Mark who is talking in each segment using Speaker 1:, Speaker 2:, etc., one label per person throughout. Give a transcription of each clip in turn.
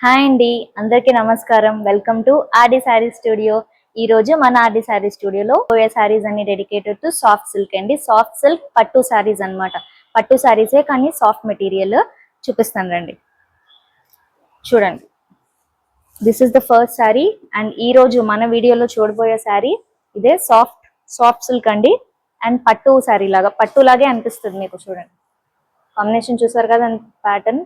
Speaker 1: Hi అండి, అందరికీ నమస్కారం. Welcome to RD sari studio. ఈ రోజు మన ఆర్డి శారీ స్టూడియోలో పోయే శారీస్ అన్ని డెడికేటెడ్ టు సాఫ్ట్ సిల్క్ అండి. సాఫ్ట్ సిల్క్ పట్టు శారీస్ అన్నమాట. పట్టు శారీసే కానీ సాఫ్ట్ మెటీరియల్ చూపిస్తాను రండి. చూడండి, this is the first sari and ఈ రోజు మన వీడియోలో చూడబోయే శారీ ఇదే సాఫ్ట్ సిల్క్ అండి. అండ్ పట్టు శారీ లాగా పట్టులాగే అనిపిస్తుంది మీకు. చూడండి, కాంబినేషన్ చూసారు కదా ప్యాటర్న్.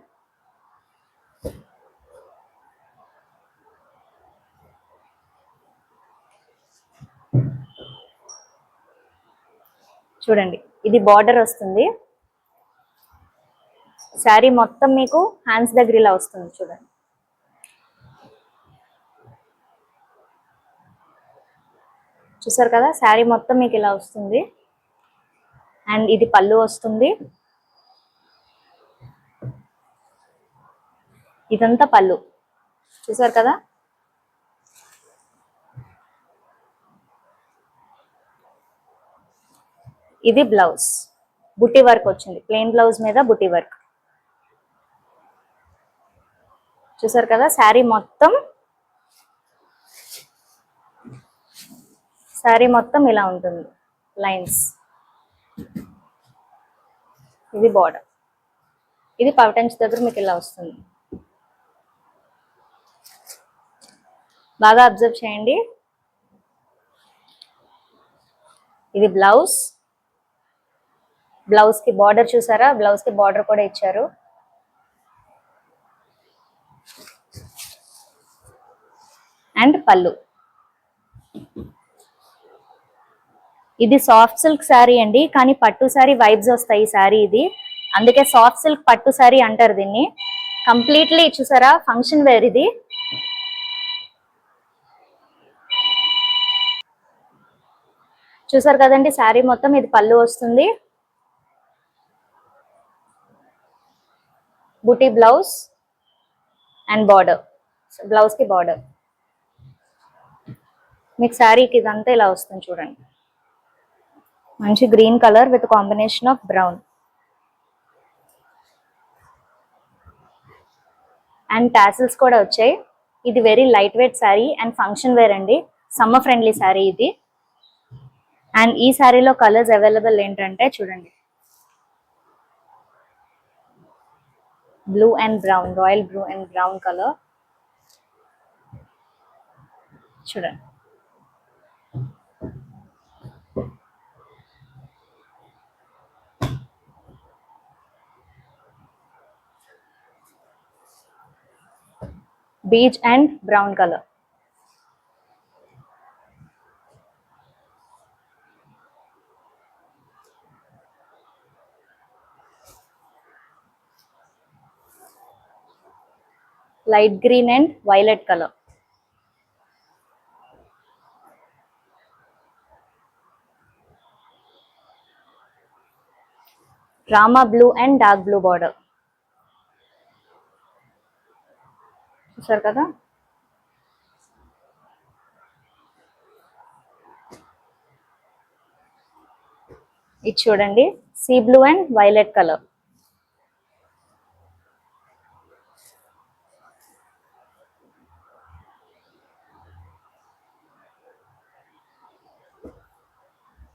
Speaker 1: చూడండి, ఇది బార్డర్ వస్తుంది. శారీ మొత్తం మీకు హ్యాండ్స్ దగ్గర ఇలా వస్తుంది. చూడండి, చూసారు కదా, శారీ మొత్తం మీకు ఇలా వస్తుంది. అండ్ ఇది పళ్ళు వస్తుంది. ఇదంతా పళ్ళు, చూసారు కదా. ఇది బ్లౌజ్, బుట్టి వర్క్ వచ్చింది. ప్లెయిన్ బ్లౌజ్ మీద బుట్టి వర్క్. చూసారు కదా, శారీ మొత్తం ఇలా ఉంటుంది, లైన్స్. ఇది బార్డర్, ఇది పవటంచ్ దగ్గర మీకు ఇలా వస్తుంది. బాగా అబ్జర్వ్ చేయండి. ఇది బ్లౌజ్. బ్లౌజ్ కి బార్డర్ చూసారా, బ్లౌజ్ కి బార్డర్ కూడా ఇచ్చారు. అండ్ పళ్ళు. ఇది సాఫ్ట్ సిల్క్ శారీ అండి, కానీ పట్టు శారీ వైబ్స్ వస్తాయి ఈ శారీ. ఇది అందుకే సాఫ్ట్ సిల్క్ పట్టు శారీ అంటారు దీన్ని. కంప్లీట్లీ చూసారా, ఫంక్షన్ వేర్ ఇది. చూసారు కదండి, శారీ మొత్తం ఇది పళ్ళు వస్తుంది. బుటీ బ్లౌజ్ అండ్ బార్డర్, బ్లౌజ్ కి బార్డర్. మీకు శారీకి ఇదంతా ఇలా వస్తుంది. చూడండి, మంచి green colour with combination of brown. And tassels కూడా వచ్చాయి. ఇది very light weight sari and function wear అండి. సమ్మర్ ఫ్రెండ్లీ శారీ ఇది. అండ్ ఈ శారీలో కలర్స్ అవైలబుల్ ఏంటంటే చూడండి, blue and brown, royal blue and brown colour. చూడండి, peach and brown colour. Light green and violet colour. Rama blue and dark blue border. చూసారు కదా, ఇది చూడండి, sea blue and violet colour.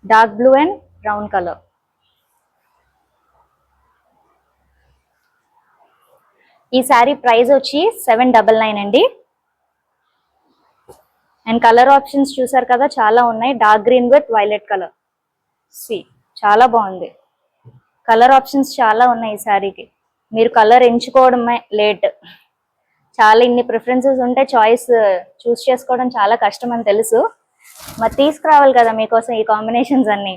Speaker 1: Dark blue and brown colour. ఈ sari price వచ్చి 799 అండి. And colour options చూసారు కదా, చాలా ఉన్నాయి. Dark green with violet colour. చాలా బాగుంది. కలర్ ఆప్షన్స్ చాలా ఉన్నాయి ఈ శారీకి. మీరు కలర్ ఎంచుకోవడమే లేట్. చాలా ఇన్ని ప్రిఫరెన్సెస్ ఉంటే చాయిస్ చూస్ చేసుకోవడం చాలా కష్టం అని తెలుసు. మరి తీసుకురావాలి కదా మీకోసం ఈ కాంబినేషన్స్ అన్ని.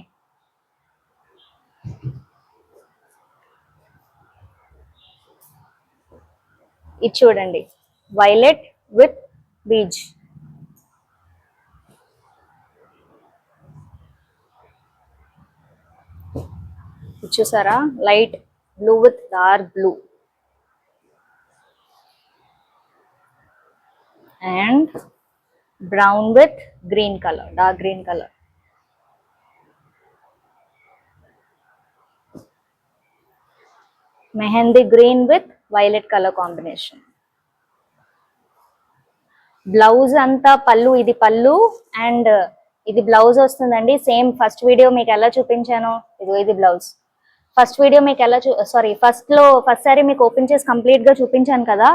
Speaker 1: ఇది చూడండి, వైలెట్ విత్ బీచ్. చూసారా, light blue with dark blue and brown with green colour, dark green colour. Mehndi green with violet colour combination. Blouse అంతా పళ్ళు, ఇది పళ్ళు అండ్ ఇది బ్లౌజ్ వస్తుందండి. సేమ్ ఫస్ట్ వీడియో మీకు ఎలా చూపించానో ఇది బ్లౌజ్. ఫస్ట్ వీడియో మీకు ఎలా ఫస్ట్ సారీ మీకు ఓపెన్ చేసి కంప్లీట్ గా చూపించాను కదా,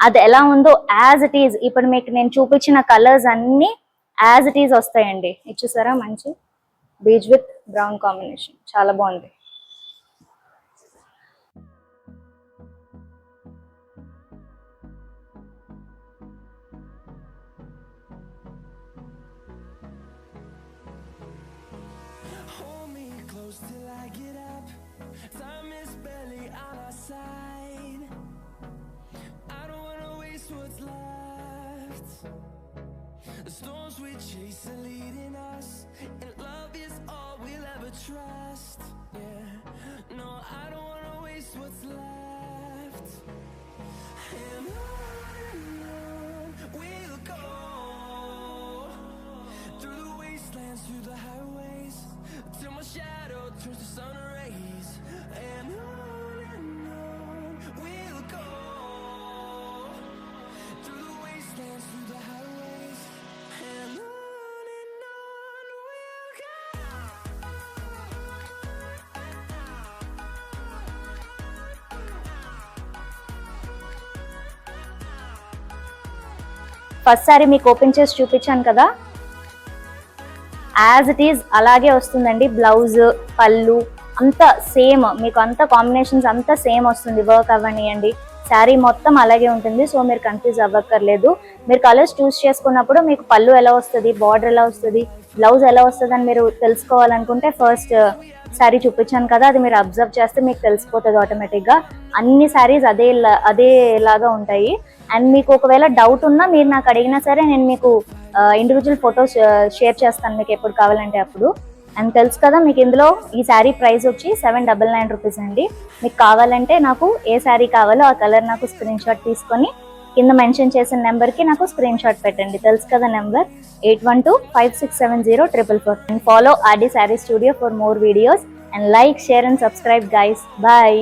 Speaker 1: అది ఎలా ఉందో యాజ్ ఇట్ ఈజ్ ఇప్పుడు మీకు నేను చూపించిన కలర్స్ అన్ని యాజ్ ఇట్ ఈజ్ వస్తాయండి. ఇది చూసారా, మంచి బీజ్ విత్ బ్రౌన్ కాంబినేషన్, చాలా బాగుంది.
Speaker 2: Till I get up, time is barely on our side. I don't wanna waste what's left. The storms we chase are leading us, and love is all we'll ever trust. Yeah, no, I don't wanna waste what's left. And on we'll go, through the wastelands, through the highways, till my shadow turns to sun rays. And on we'll go, through the wastelands, through the highways. And on we'll go.
Speaker 1: First sorry మీకు open చేసి చూపించాను కదా, as it is అలాగే వస్తుందండి. Blouse, పళ్ళు అంతా same, మీకు అంతా కాంబినేషన్స్ అంతా సేమ్ వస్తుంది. వర్క్ అవ్వనియండి, శారీ మొత్తం అలాగే ఉంటుంది. సో మీరు కన్ఫ్యూజ్ అవ్వక్కర్లేదు. మీరు కలర్స్ చూస్ చేసుకున్నప్పుడు మీకు పళ్ళు ఎలా వస్తుంది, బార్డర్ ఎలా వస్తుంది, బ్లౌజ్ ఎలా వస్తుంది అని మీరు తెలుసుకోవాలనుకుంటే ఫస్ట్ శారీ చూపించాను కదా, అది మీరు అబ్జర్వ్ చేస్తే మీకు తెలిసిపోతుంది ఆటోమేటిక్గా. అన్ని శారీస్ అదేలాగా ఉంటాయి. అండ్ మీకు ఒకవేళ డౌట్ ఉన్నా మీరు నాకు అడిగినా సరే నేను మీకు ఇండివిజువల్ ఫొటోస్ షేర్ చేస్తాను మీకు ఎప్పుడు కావాలంటే అప్పుడు. అండ్ తెలుసు కదా మీకు ఇందులో ఈ శారీ ప్రైస్ వచ్చి 799 రూపీస్ అండి. మీకు కావాలంటే నాకు ఏ శారీ కావాలో ఆ కలర్ నాకు స్క్రీన్ షాట్ తీసుకొని కింద మెన్షన్ చేసిన నెంబర్కి నాకు స్క్రీన్ షాట్ పెట్టండి. తెలుసు కదా number 8125670444. And follow R D sari studio for more videos and like, share and subscribe guys. Bye.